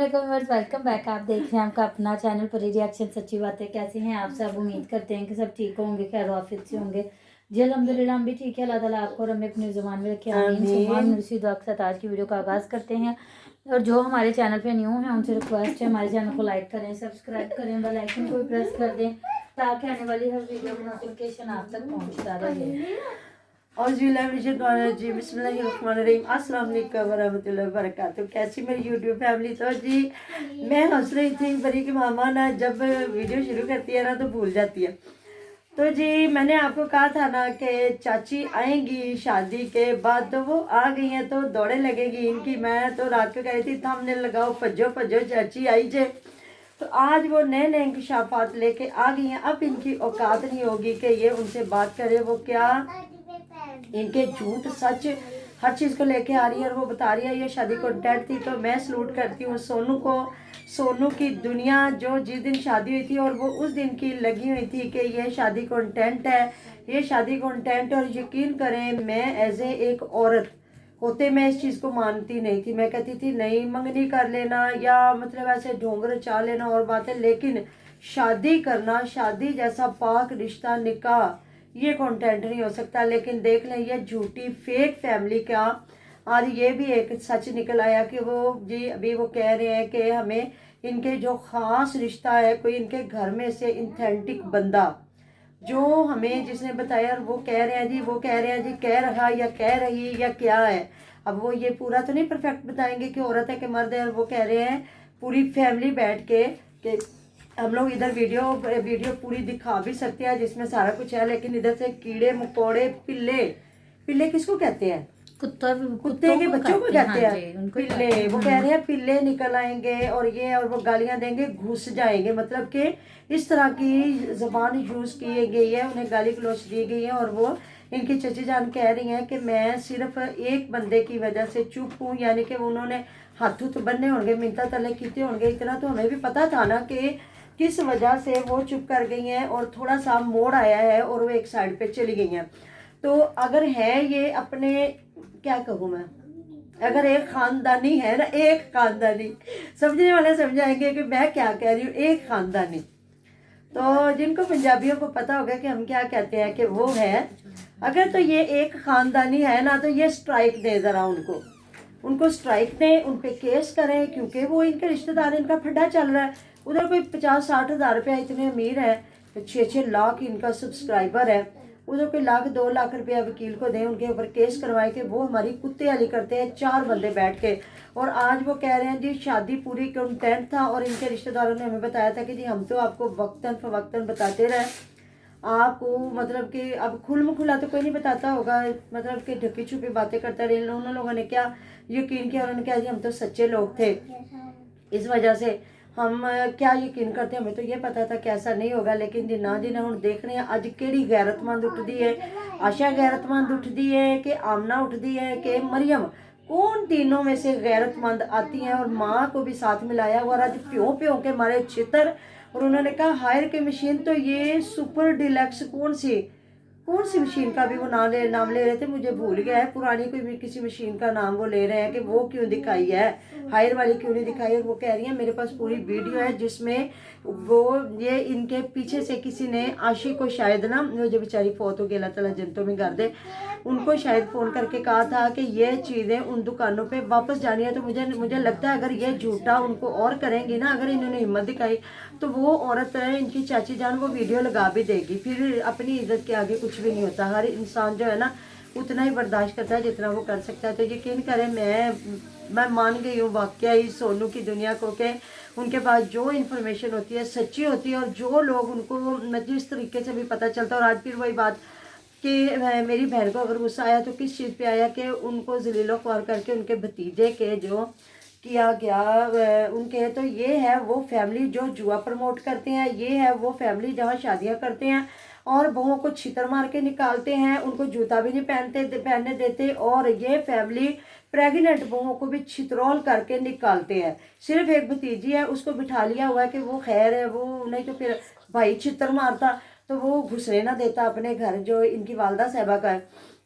वालेकुम viewers, welcome back. आप देख रहे हैं आपका अपना चैनल परी रिएक्शन सच्ची बातें। कैसे हैं आप सब? उम्मीद करते हैं कि सब ठीक होंगे, खैर वाफियत से होंगे। जी अल्हम्दुलिल्लाह, हम भी ठीक है। अल्लाह ताला आपको और हमें अपनी ज़ुबान में रखे, आमीन सुम्मा आमीन। इसी दुआ के साथ आज की वीडियो का आगाज़ करते हैं। और जो हमारे चैनल पे न्यू हैं उनसे रिक्वेस्ट है हमारे चैनल को लाइक करें, सब्सक्राइब करें, बेल आइकन को भी प्रेस कर दें ताकि आने वाली हर वीडियो की नोटिफिकेशन आप तक पहुँचता रहे। अस्सलामुअलैकुम वरहमतुल्लाहि वबरकातुहू। कैसी मेरी यूट्यूब फैमिली? तो जी मैं हंस रही थी परी की मामा ना जब वीडियो शुरू करती है ना तो भूल जाती है। तो जी मैंने आपको कहा था ना कि चाची आएंगी शादी के बाद, तो वो आ गई हैं तो दौड़े लगेगी इनकी। मैं तो रात को कह रही थी थंबनेल लगाओ, भज्जो भज्जो चाची आई जे। तो आज वो नए नए इंकशाफात लेके आ गई हैं। अब इनकी औकात नहीं होगी कि ये उनसे बात करे। वो क्या इनके झूठ सच हर चीज़ को लेके आ रही है और वो बता रही है ये शादी को डेट थी। तो मैं सलूट करती हूँ सोनू को, सोनू की दुनिया जो जिस दिन शादी हुई थी और वो उस दिन की लगी हुई थी कि ये शादी कंटेंट है, ये शादी कंटेंट। और यकीन करें मैं एज ए एक औरत होते मैं इस चीज़ को मानती नहीं थी। मैं कहती थी नहीं, मंगनी कर लेना या मतलब ऐसे ढोंगर चा लेना और बात है, लेकिन शादी करना, शादी जैसा पाक रिश्ता, निकाह, ये कंटेंट नहीं हो सकता। लेकिन देख लें ये झूठी फेक फैमिली का आज ये भी एक सच निकल आया कि वो जी अभी वो कह रहे हैं कि हमें इनके जो ख़ास रिश्ता है कोई इनके घर में से इंथेंटिक बंदा जो हमें जिसने बताया, और वो कह रहे हैं जी, वो कह रहे हैं जी कह रहा या कह रही या क्या है। अब वो ये पूरा तो नहीं परफेक्ट बताएंगे कि औरत है कि मर्द है। और वो कह रहे हैं पूरी फैमिली बैठ के कि हम लोग इधर वीडियो पूरी दिखा भी सकते हैं जिसमें सारा कुछ है, लेकिन इधर से कीड़े मकोड़े पिल्ले, पिल्ले किसको कहते हैं? कुत्ते के बच्चों को कहते हैं पिल्ले। वो कह रहे हैं पिल्ले निकल आएंगे और ये, और वो गालियां देंगे, घुस जाएंगे। मतलब कि इस तरह की जबान यूज की गई है, उन्हें गाली गलौच दी गई है। और वो इनकी चची जान कह रही हैं कि मैं सिर्फ एक बंदे की वजह से चुप हूँ, यानी कि उन्होंने हाथ हुथ बन्ने होंगे, मिन्नत तले कीते होंगे। इतना तो हमें भी पता था ना कि किस वजह से वो चुप कर गई हैं और थोड़ा सा मोड़ आया है और वो एक साइड पे चली गई हैं। तो अगर है ये अपने, क्या कहूँ मैं, अगर एक खानदानी है ना, एक खानदानी, समझने वाले समझाएंगे कि मैं क्या कह रही हूँ, एक खानदानी। तो जिनको पंजाबियों को पता होगा कि हम क्या कहते हैं कि वो है, अगर तो ये एक खानदानी है ना तो ये स्ट्राइक दे जरा उनको स्ट्राइक दें, उन पे केस करें, क्योंकि वो इनके रिश्तेदार, इनका फड्डा चल रहा है। उधर कोई 50-60 हज़ार रुपया, इतने अमीर है, 6-6 लाख इनका सब्सक्राइबर है। उधर कोई 1-2 लाख रुपया वकील को दें, उनके ऊपर केस करवाए कि वो हमारी कुत्ते वाली करते हैं 4 बंदे बैठ के। और आज वो कह रहे हैं जी शादी पूरी कंटेंट था और इनके रिश्तेदारों ने हमें बताया था कि जी हम तो आपको वक्तन फवक्तन बताते रहे आपको, मतलब कि अब खुल खुला तो कोई नहीं बताता होगा, मतलब कि ढकी छुपी बातें करता रहे। उन लोगों ने क्या यकीन किया, उन्होंने कहा जी हम तो सच्चे लोग थे, इस वजह से हम क्या यकीन करते, हमें तो ये पता था कि ऐसा नहीं होगा। लेकिन जिन्ना जिन्हें हम देख रहे हैं अज केड़ी गैरतमंद उठती है, आशा गैरतमंद उठती है कि आमना उठती है कि मरियम, कौन तीनों में से गैरतमंद आती हैं? और माँ को भी साथ मिलाया और आज प्यों प्यों के मारे छितर। और उन्होंने कहा हायर की मशीन तो ये सुपर डिलक्स कौन सी मशीन का भी वो नाम ले रहे थे, मुझे भूल गया है। पुरानी कोई किसी मशीन का नाम वो ले रहे हैं कि वो क्यों दिखाई है, हायर वाली क्यों नहीं दिखाई। और वो कह रही है मेरे पास पूरी वीडियो है जिसमें वो ये इनके पीछे से किसी ने आशी को शायद ना, वो जो बेचारी फौत हो गई अल्लाह ताला जन्नतों में कर दे, उनको शायद फ़ोन करके कहा था कि ये चीज़ें उन दुकानों पे वापस जानी है। तो मुझे लगता है अगर ये झूठा उनको और करेंगी ना, अगर इन्होंने हिम्मत दिखाई तो वो औरत है इनकी चाची जान वो वीडियो लगा भी देगी। फिर अपनी इज्जत के आगे कुछ भी नहीं होता। हर इंसान जो है ना उतना ही बर्दाश्त करता है जितना वो कर सकता है। तो यकीन करें मैं मान गई हूँ वाकया ही सोनू की दुनिया को कि उनके पास जो इन्फॉर्मेशन होती है सच्ची होती है, और जो लोग उनको जिस तरीके से भी पता चलता है। और आज फिर वही बात कि मेरी बहन को अगर गुस्सा आया तो किस चीज़ पे आया कि उनको जलीलो ख्वार करके उनके भतीजे के जो किया गया उनके, तो ये है वो फैमिली जो जुआ प्रमोट करते हैं, ये है वो फैमिली जहाँ शादियाँ करते हैं और बहुओं को छितर मार के निकालते हैं, उनको जूता भी नहीं पहनने देते। और ये फैमिली प्रेग्नेंट बहुओं को भी छितरौल करके निकालते हैं। सिर्फ एक भतीजी है उसको बिठा लिया हुआ है कि वो खैर है, वो नहीं तो फिर भाई छितर मारता तो वो घुसने ना देता अपने घर जो इनकी वालदा साहबा का है।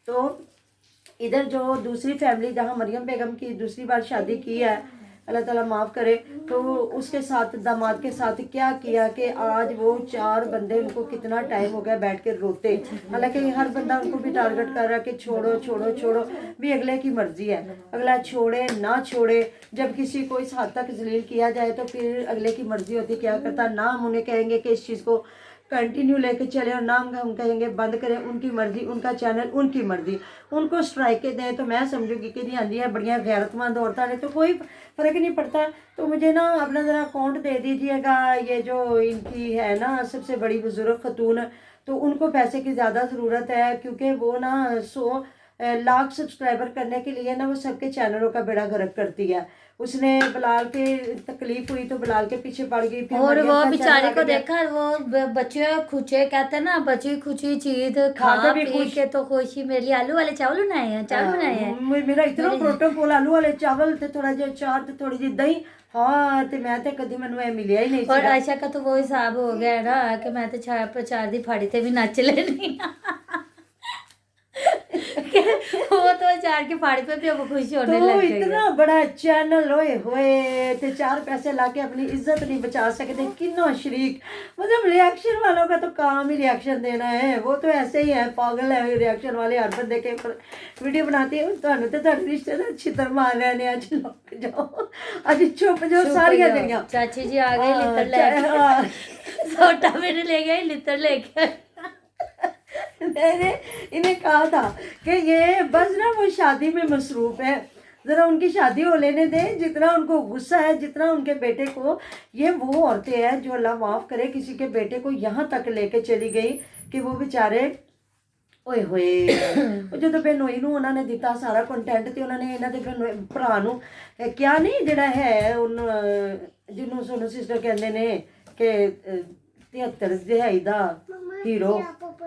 तो इधर जो दूसरी फैमिली जहाँ मरियम बेगम की दूसरी बार शादी की है अल्लाह ताला माफ़ करे। तो उसके साथ दामाद के साथ क्या किया कि आज वो 4 बंदे, उनको कितना टाइम हो गया बैठ के रोते, हालांकि हर बंदा उनको भी टारगेट कर रहा है कि छोड़ो छोड़ो छोड़ो, भी अगले की मर्जी है, अगला छोड़े ना छोड़े। जब किसी को इस हद तक जलील किया जाए तो फिर अगले की मर्जी होती, क्या करता ना हम उन्हें कहेंगे कि इस चीज़ को कंटिन्यू लेके चले और ना हम कहेंगे बंद करें, उनकी मर्जी, उनका चैनल, उनकी मर्जी, उनको स्ट्राइक के दें तो मैं समझूंगी कि नहीं आंधी है बढ़िया गैरतमंद औरतें ने तो कोई फ़र्क नहीं पड़ता। तो मुझे ना अपना ज़रा अकाउंट दे दीजिएगा, ये जो इनकी है ना सबसे बड़ी बुजुर्ग खतून, तो उनको पैसे की ज़्यादा ज़रूरत है क्योंकि वो ना 100 लाख सब्सक्राइबर करने के लिए ना वो सबके चैनलों का बेड़ा गर्क करती है। उसने बिलाल के तकलीफ हुई तो बिलाल के पीछे पड़ गई, फिर और मरियम वो का बेचारे चैनल को आगे देखा, वो बच्चे खुचे कहते हैं ना, बची खुची चीज खा खाकर भी पी खुश। के तो खुशी। मेरे लिए आलू वाले चावल बनाए हैं, चावल बनाए हैं। मेरा इतना प्रोटोकॉल आलू वाले चावल ते थोड़ा जिहा चार ते थोड़ी जी दही, हाँ ते मैं ते कदी मैनू ए मिलिया ही नहीं और सीगा। आयशा का तो वो हिसाब हो गया है ना कि मैं तो चार दी फाड़ी ते भी नच लेनी वो तो चार की फाड़ी पे भी अब खुश होने तो लग गई इतना बड़ा चैनल होए होए ते 4 पैसे लाके अपनी इज्जत नहीं बचा सकते, कितना शरीक। मतलब रिएक्शन वालों का तो काम ही रिएक्शन देना है, वो तो ऐसे ही है, पागल है रिएक्शन वाले। हर बंदे के ऊपर वीडियो बनाती है, तुहानू ते तुहाडे रिश्तेदार छितर मार रहे ने, अज लुक जाओ, अज चुप जाओ सारियां जड़ियां। चाची जी आ गए लितर लेके, सोटा मेरे ले गए लितर लेके। मैंने इन्हें कहा था कि ये बस ना वो शादी में मसरूफ है, ज़रा उनकी शादी हो लेने दें। जितना उनको गुस्सा है, जितना उनके बेटे को, ये वो औरतें हैं जो अल्लाह माफ़ करे किसी के बेटे को यहाँ तक लेके चली गई कि वो बेचारे ओए होए जो तो बेनोई नूं उन्होंने दिता सारा कंटेंट, तो उन्होंने इन्हों के भरा नूं क्या नहीं जड़ा है उन जिन्हों सोनू सिस्टर कहते ने कि 73 दिहाई दा हीरो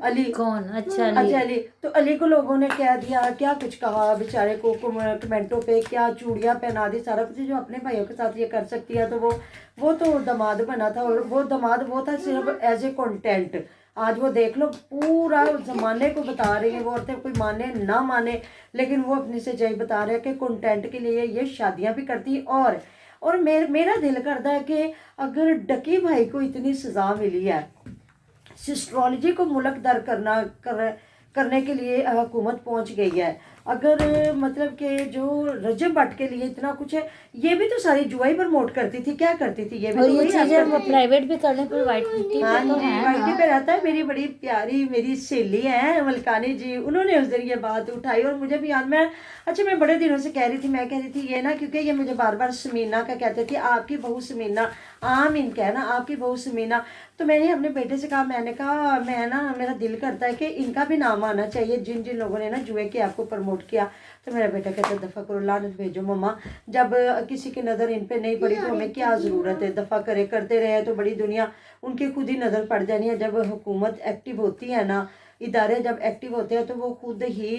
अली। कौन? अच्छा अली। अच्छा अली, तो अली को लोगों ने कह दिया, क्या कुछ कहा बेचारे को कमेंटों पे, क्या चूड़ियाँ पहना दी, सारा कुछ। जो अपने भाइयों के साथ ये कर सकती है तो वो तो दामाद बना था, और वो दामाद वो था सिर्फ एज ए कंटेंट। आज वो देख लो पूरा ज़माने को बता रही है, वो औरतें कोई माने ना माने, लेकिन वो अपनी सच्चाई बता रहे हैं कि कंटेंट के लिए ये शादियाँ भी करती। और मेरा दिल करता है कि अगर डकी भाई को इतनी सज़ा मिली है, सिस्ट्रोलॉजी को मुल्क दर करने के लिए हुकूमत पहुंच गई है, अगर मतलब कि जो रजब भट्ट के लिए इतना कुछ है, ये भी तो सारी जुआ ही प्रमोट करती थी, क्या करती थी ये भी, और तो ये वही चीजें करती वो थी। प्राइवेट भी करने पर वाइट मिट्टी हाँ पे तो जी, है वाइटी ना। पे रहता है। मेरी बड़ी प्यारी मेरी सहेली है मलकानी जी, उन्होंने उस दिन ये बात उठाई और मुझे भी याद, मैं बड़े दिनों से कह रही थी, मैं कह रही थी ये ना, क्योंकि ये मुझे बार बार समीना का कहते थे, आपकी बहू समीना, आम इनका है ना आपकी बहू समीना। तो मैंने अपने बेटे से कहा, मैंने कहा मैं ना, मेरा दिल करता है कि इनका भी नाम आना चाहिए जिन जिन लोगों ने ना जुए के आपको प्रमोट किया। तो मेरा बेटा कहता, दफ़ा करो, लानत भेजो मम्मा, जब किसी की नज़र इन पे नहीं पड़ी तो हमें क्या ज़रूरत है, दफ़ा करते रहे तो बड़ी दुनिया उनकी खुद ही नज़र पड़ जानी है। जब हुकूमत एक्टिव होती है ना, इदारे जब एक्टिव होते हैं तो वो खुद ही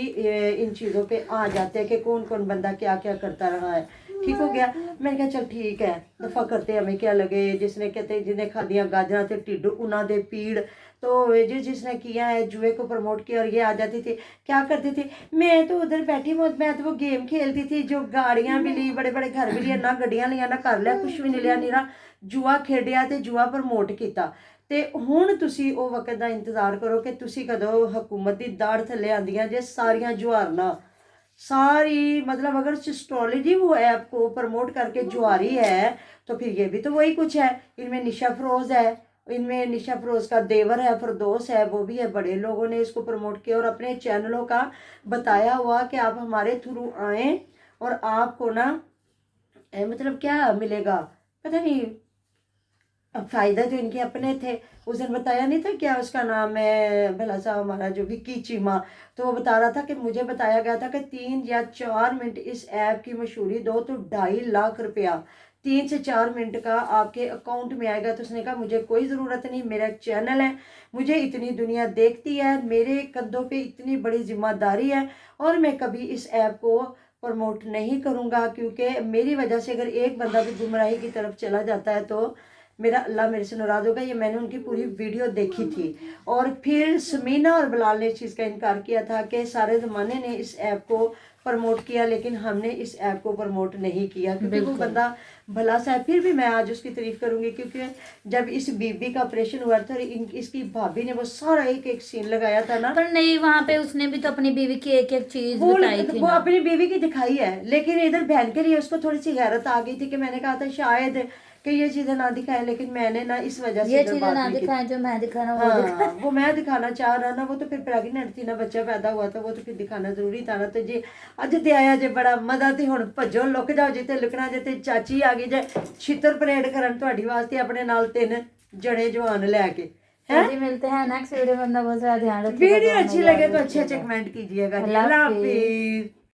इन चीज़ों पे आ जाते हैं कि कौन कौन बंदा क्या क्या करता रहा है। ठीक हो गया, मैंने कहा चल ठीक है, दफ़ा करते हमें क्या लगे। जिसने कहते जिन्हें खादियाँ गाजरा ते ढिड उन्हों दे पीड़, तो जिसने किया है जुए को प्रमोट किया, और ये आ जाती थी, क्या करती थी, मैं तो उधर बैठी मैं तो वो गेम खेलती थी, जो गाड़ियाँ भी ली, बड़े बड़े घर भी लिए, ना गड्डियाँ लिया ना कर लिया, कुछ भी नहीं लिया, नीरा जुआ खेडिया ते जुआ प्रमोट किया। ਤੇ ਹੁਣ ਤੁਸੀਂ ਉਹ ਵਕਤ ਦਾ ਇੰਤਜ਼ਾਰ ਕਰੋ ਕਿ ਤੁਸੀਂ ਕਦੋਂ ਹਕੂਮਤ ਦੀ ਦਾੜ ਥੱਲੇ ਆਂਦੀਆਂ ਜੇ ਸਾਰੀਆਂ जुआरना सारी, मतलब अगर एस्ट्रोलॉजी वो ऐप को प्रमोट करके जुआरी है तो फिर ये भी तो वही कुछ है। इनमें निशा फरोज है, इनमें निशा फरोज का देवर है फरदोस है, वो भी है, बड़े लोगों ने इसको प्रमोट किया और अपने चैनलों का बताया हुआ कि आप हमारे थ्रू आएँ और आपको ना मतलब क्या मिलेगा पता नहीं। अब फ़ायदा तो इनके अपने थे। उस दिन बताया नहीं था क्या उसका नाम है भला सा हमारा जो विक्की चीमा, तो वो बता रहा था कि मुझे बताया गया था कि 3 या 4 मिनट इस ऐप की मशहूरी दो तो 2.5 लाख रुपया 3 से 4 मिनट का आपके अकाउंट में आएगा। तो उसने कहा मुझे कोई ज़रूरत नहीं, मेरा एक चैनल है, मुझे इतनी दुनिया देखती है, मेरे कंधों पे इतनी बड़ी जिम्मेदारी है और मैं कभी इस ऐप को प्रमोट नहीं करूँगा, क्योंकि मेरी वजह से अगर एक बंदा भी गुमराही की तरफ चला जाता है तो मेरा अल्लाह मेरे से नाराज़ होगा। ये मैंने उनकी पूरी वीडियो देखी थी। और फिर समीना और बिलाल ने इस चीज़ का इनकार किया था कि सारे ज़माने ने इस ऐप को प्रमोट किया लेकिन हमने इस ऐप को प्रमोट नहीं किया, क्योंकि वो बंदा भला सा है, फिर भी मैं आज उसकी तारीफ करूंगी, क्योंकि जब इस बीबी का ऑपरेशन हुआ था, इसकी भाभी ने वो सारा एक एक सीन लगाया था ना, पर नहीं, वहाँ पे उसने भी तो अपनी बीवी की एक एक चीज वो बताई थी वो ना। अपनी बीवी की दिखाई है, लेकिन इधर बहन के लिए उसको थोड़ी सी हैरत आ गई थी कि मैंने कहा था शायद कि ये चीजें ना दिखाएं, लेकिन मैंने ना इस वजह से ये इधर चीजें बात ना नहीं की। दिखाएं जो मैं दिखा रहा हूँ वो दिखाएं। हाँ, वो मैं दिखाना चाह रहा ना, वो तो फिर प्रेगनेंट थी ना, बच्चा पैदा हुआ था, वो तो फिर दिखाना जरूरी था ना। तो जी अज ते आया जे बड़ा मजा, ते हुण भज्जो लुक जाओ जे ते लुकना जे, ते चाची आ गई जे छितर परेड करन तुहाडी वास्ते अपने नाल 3 जने जवान लैके। तो जी मिलते हैं नेक्स्ट वीडियो में, अपना बहुत सारा ध्यान रखिएगा। वीडियो दुआ में अच्छी याद लगे तो अच्छे अच्छे रखिएगा। कमेंट कीजिएगा जी। अल्लाह अल्लाह हाफिज। हाफिज।